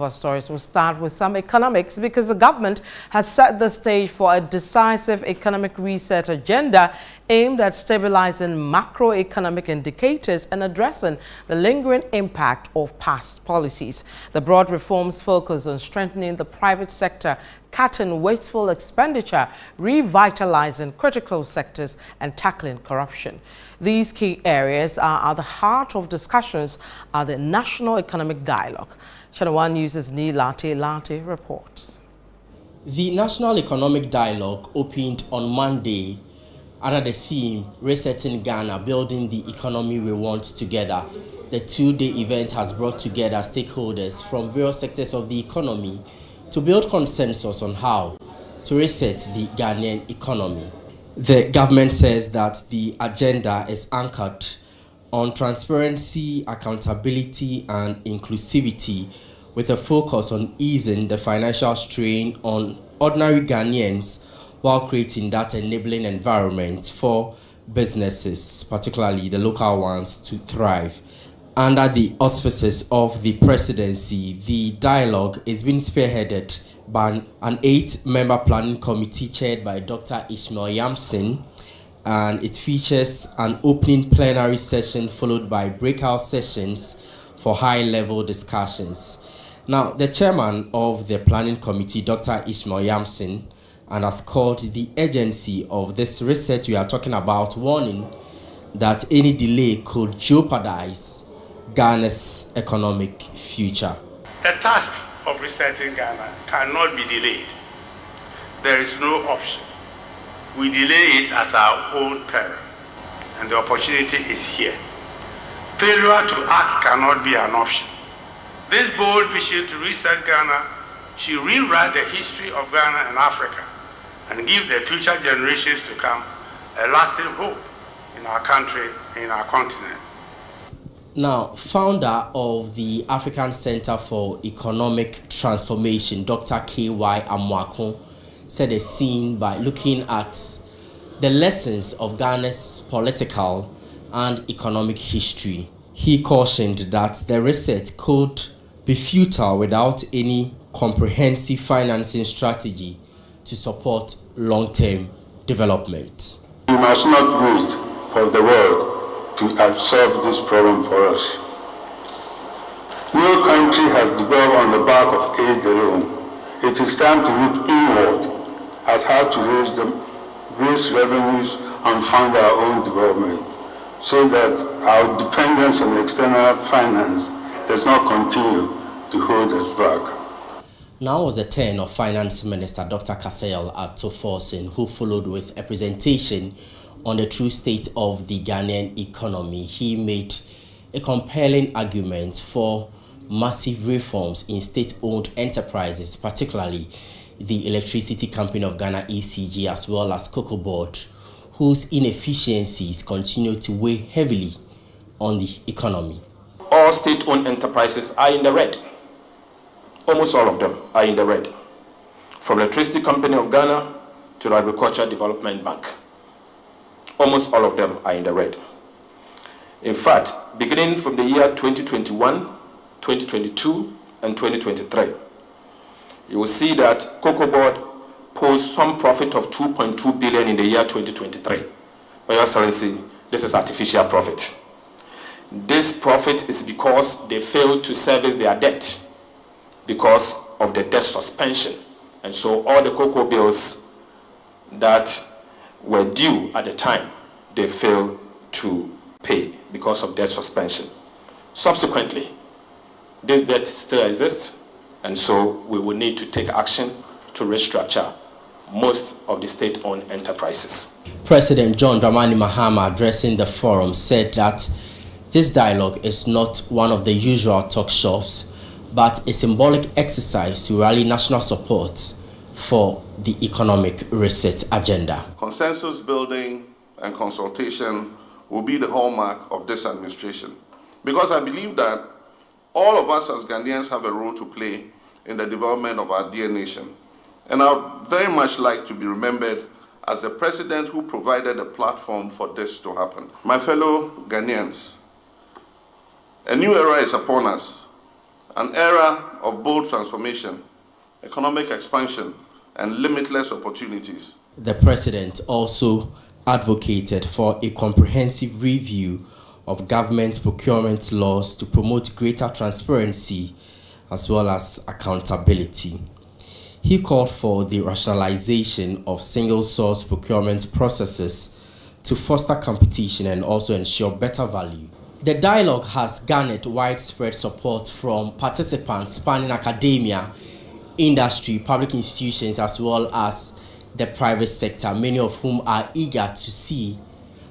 Our stories will start with some economics because the government has set the stage for a decisive economic reset agenda aimed at stabilizing macroeconomic indicators and addressing the lingering impact of past policies. The broad reforms focus on strengthening the private sector, cutting wasteful expenditure, revitalizing critical sectors, and tackling corruption. These key areas are at the heart of discussions at the National Economic Dialogue. ChannelOne News' Latte reports. The National Economic Dialogue opened on Monday under the theme Resetting Ghana, Building the Economy We Want Together. The two-day event has brought together stakeholders from various sectors of the economy to build consensus on how to reset the Ghanaian economy. The government says that the agenda is anchored on transparency, accountability, and inclusivity, with a focus on easing the financial strain on ordinary Ghanaians while creating that enabling environment for businesses, particularly the local ones, to thrive. Under the auspices of the presidency, the dialogue is being spearheaded by an 8-member planning committee chaired by Dr. Ishmael Yamson, and it features an opening plenary session followed by breakout sessions for high-level discussions. Now, the chairman of the planning committee, Dr. Ishmael Yamson, and has called the urgency of this reset we are talking about, warning that any delay could jeopardize Ghana's economic future. The task of resetting Ghana cannot be delayed. There is no option. We delay it at our own peril, and the opportunity is here. Failure to act cannot be an option. This bold vision to reset Ghana should rewrite the history of Ghana and Africa and give the future generations to come a lasting hope in our country, in our continent. Now, founder of the African Center for Economic Transformation, Dr. K.Y. Amwakon, set a scene by looking at the lessons of Ghana's political and economic history. He cautioned that the reset could be futile without any comprehensive financing strategy to support long-term development. We must not wait for the world to solve this problem for us. No country has developed on the back of aid alone. It is time to look inward at how to raise revenues and fund our own development so that our dependence on external finance does not continue to hold us back. Now was the turn of Finance Minister Dr. Kasayel Atoforsen, who followed with a presentation on the true state of the Ghanaian economy. He made a compelling argument for massive reforms in state-owned enterprises, particularly the Electricity Company of Ghana, ECG, as well as Cocoa Board, whose inefficiencies continue to weigh heavily on the economy. All state-owned enterprises are in the red. Almost all of them are in the red. From Electricity Company of Ghana to the Agriculture Development Bank. Almost all of them are in the red. In fact, beginning from the year 2021, 2022, and 2023, you will see that Cocoa Board posed some profit of 2.2 billion in the year 2023. By Your Excellency, this is artificial profit. This profit is because they failed to service their debt because of the debt suspension. And so all the cocoa bills that were due at the time, they failed to pay because of debt suspension. Subsequently, this debt still exists, and so we will need to take action to restructure most of the state-owned enterprises. President John Dramani Mahama, addressing the forum, said that this dialogue is not one of the usual talk shops, but a symbolic exercise to rally national support for the economic reset agenda. Consensus building and consultation will be the hallmark of this administration, because I believe that all of us as Ghanaians have a role to play in the development of our dear nation. And I would very much like to be remembered as the president who provided a platform for this to happen. My fellow Ghanaians, a new era is upon us an era of bold transformation, economic expansion, and limitless opportunities. The president also advocated for a comprehensive review of government procurement laws to promote greater transparency as well as accountability. He called for the rationalization of single-source procurement processes to foster competition and also ensure better value. The dialogue has garnered widespread support from participants spanning academia, industry, public institutions, as well as the private sector, many of whom are eager to see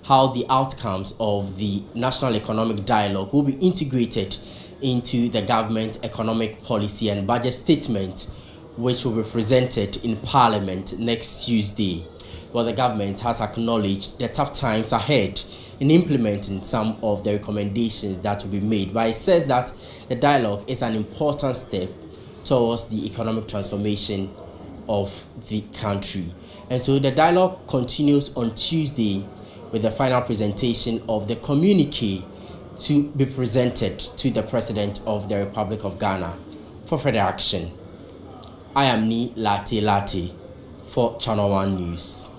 how the outcomes of the National Economic Dialogue will be integrated into the government economic policy and budget statement, which will be presented in Parliament next Tuesday. Well, the government has acknowledged the tough times ahead in implementing some of the recommendations that will be made, but it says that the dialogue is an important step towards the economic transformation of the country. And so the dialogue continues on Tuesday with the final presentation of the communique to be presented to the President of the Republic of Ghana for further action. I am Ni Latte for ChannelOne News.